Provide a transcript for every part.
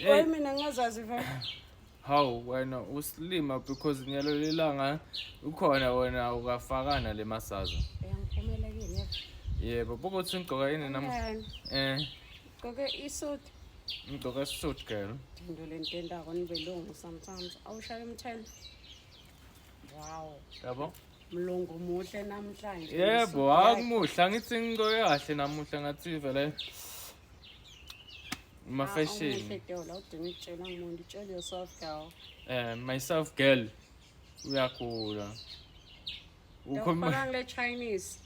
Why mina ngazazi vele? How wena uslima because nyalo lilanga ukhona wena ukafakana le masaza. Uyangiphumela kini Yebo, buku uthi ngigqoka yini nami? Goke isuit. Ngigqoka suit girl. Into lentenda konibelungu sometimes. Awushaya umthelo. Wow. Yabo? Mlungu muhle namhlanje. Yebo, akumuhla ngithi ngigqoke kahle namuhla ngathi vele ma fashion. Awuhle udinga ukutshela umuntu, tshela yourself girl. Myself girl. Uyakhula. Ukhuluma le Chinese.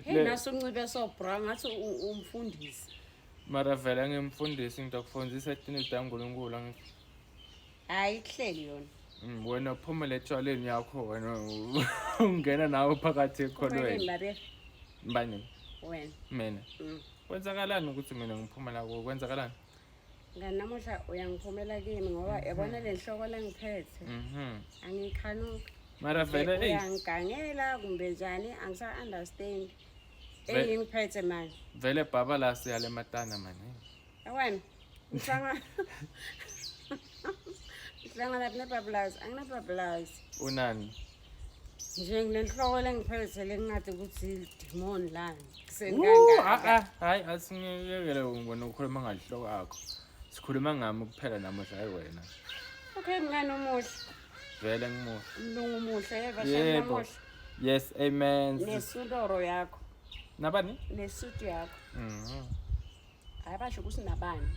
Hey naso uncibe sobra ngathi umfundisi. Mara vele ngimfundisi ngidakufundisa iqiniso laNkulunkulu ngithi. Hayi ihleli yona. Wena uphumele etshwaleni yakho wena ungena nawe phakathi ekholweni. Mbani? Wena. Mina. Kwenzakalani ukuthi mina ngiphumela kuwe? Kwenzakalani? Nganamuhla uyangiphumela kimi ngoba yabona le nhloko lengiphethe. Angikhanuki. Mara vele uyangigangela kumbe njani angisa understand. Ngiphethe manje. Vele baba la siyale matana manje. Wena. Ngihlanga. Ngihlangana nebablazi, anginabablazi. Unani? Nje ngilenhloko lengiphethe lengathi ukuthi demon la. Hayi asingiyekele ngibona ukukhuluma ngalihloko yakho. Sikhuluma ngami kuphela namuhla hayi wena. Okay mngani omuhle. Vele ngimuhle. Mlungu umuhle evashela namuhla. Yes, amen. Nesudoro yakho. Nabani? Nesuit yakho. Hayi basho ukuthi nabani.